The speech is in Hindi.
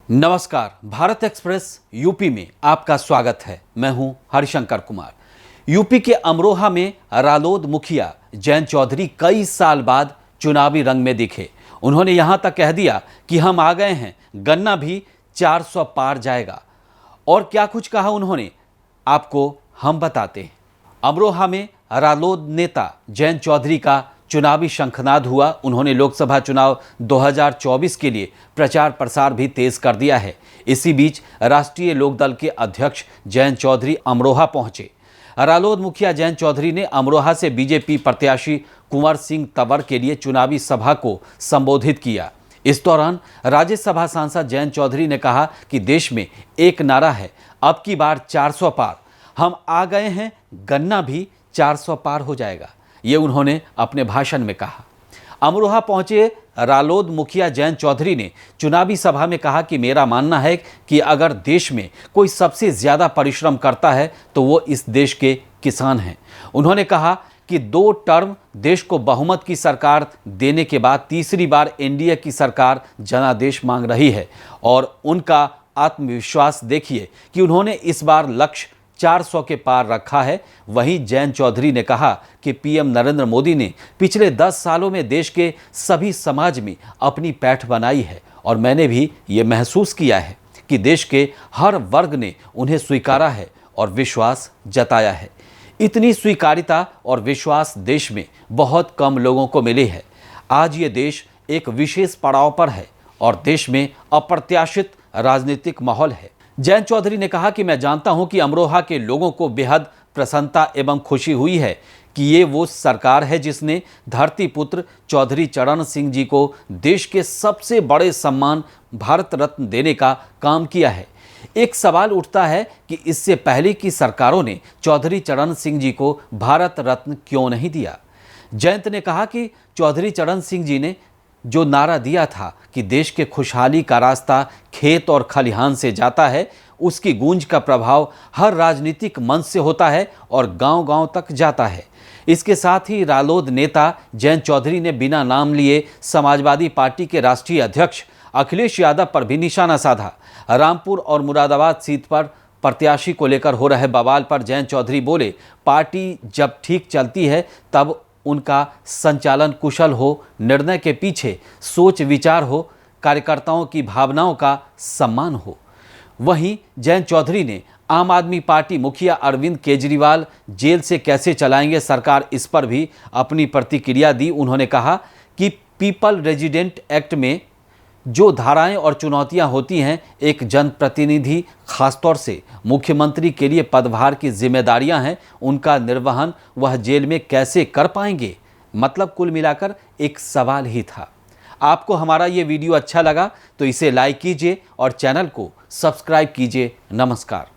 नमस्कार, भारत एक्सप्रेस यूपी में आपका स्वागत है। मैं हूं हरिशंकर कुमार। यूपी के अमरोहा में रालोद मुखिया जयंत चौधरी कई साल बाद चुनावी रंग में दिखे। उन्होंने यहां तक कह दिया कि हम आ गए हैं, गन्ना भी 400 पार जाएगा। और क्या कुछ कहा उन्होंने, आपको हम बताते हैं। अमरोहा में रालोद नेता जयंत चौधरी का चुनावी शंखनाद हुआ। उन्होंने लोकसभा चुनाव 2024 के लिए प्रचार प्रसार भी तेज कर दिया है। इसी बीच राष्ट्रीय लोकदल के अध्यक्ष जयंत चौधरी अमरोहा पहुंचे। रालोद मुखिया जयंत चौधरी ने अमरोहा से बीजेपी प्रत्याशी कुंवर सिंह तंवर के लिए चुनावी सभा को संबोधित किया। इस दौरान राज्यसभा सांसद जयंत चौधरी ने कहा कि देश में एक नारा है, अब की बार 400 पार। हम आ गए हैं, गन्ना भी 400 पार हो जाएगा, ये उन्होंने अपने भाषण में कहा। अमरोहा पहुंचे रालोद मुखिया जयंत चौधरी ने चुनावी सभा में कहा कि मेरा मानना है कि अगर देश में कोई सबसे ज्यादा परिश्रम करता है तो वो इस देश के किसान हैं। उन्होंने कहा कि 2 टर्म देश को बहुमत की सरकार देने के बाद तीसरी बार एनडीए की सरकार जनादेश मांग रही है और उनका आत्मविश्वास देखिए कि उन्होंने इस बार लक्ष्य 400 के पार रखा है। वहीं जयंत चौधरी ने कहा कि पीएम नरेंद्र मोदी ने पिछले 10 सालों में देश के सभी समाज में अपनी पैठ बनाई है और मैंने भी ये महसूस किया है कि देश के हर वर्ग ने उन्हें स्वीकारा है और विश्वास जताया है। इतनी स्वीकारिता और विश्वास देश में बहुत कम लोगों को मिली है। आज ये देश एक विशेष पड़ाव पर है और देश में अप्रत्याशित राजनीतिक माहौल है। जयंत चौधरी ने कहा कि मैं जानता हूं कि अमरोहा के लोगों को बेहद प्रसन्नता एवं खुशी हुई है कि ये वो सरकार है जिसने धरती पुत्र चौधरी चरण सिंह जी को देश के सबसे बड़े सम्मान भारत रत्न देने का काम किया है। एक सवाल उठता है कि इससे पहले की सरकारों ने चौधरी चरण सिंह जी को भारत रत्न क्यों नहीं दिया। जयंत ने कहा कि चौधरी चरण सिंह जी ने जो नारा दिया था कि देश के खुशहाली का रास्ता खेत और खलिहान से जाता है, उसकी गूंज का प्रभाव हर राजनीतिक मंच से होता है और गांव-गांव तक जाता है। इसके साथ ही रालोद नेता जयंत चौधरी ने बिना नाम लिए समाजवादी पार्टी के राष्ट्रीय अध्यक्ष अखिलेश यादव पर भी निशाना साधा। रामपुर और मुरादाबाद सीट पर प्रत्याशी को लेकर हो रहे बवाल पर जयंत चौधरी बोले, पार्टी जब ठीक चलती है तब उनका संचालन कुशल हो, निर्णय के पीछे सोच विचार हो, कार्यकर्ताओं की भावनाओं का सम्मान हो। वहीं जयंत चौधरी ने आम आदमी पार्टी मुखिया अरविंद केजरीवाल जेल से कैसे चलाएंगे सरकार, इस पर भी अपनी प्रतिक्रिया दी। उन्होंने कहा कि पीपल रेजिडेंट एक्ट में जो धाराएं और चुनौतियां होती हैं, एक जनप्रतिनिधि खासतौर से मुख्यमंत्री के लिए पदभार की जिम्मेदारियां हैं, उनका निर्वहन वह जेल में कैसे कर पाएंगे। मतलब कुल मिलाकर एक सवाल ही था। आपको हमारा ये वीडियो अच्छा लगा तो इसे लाइक कीजिए और चैनल को सब्सक्राइब कीजिए। नमस्कार।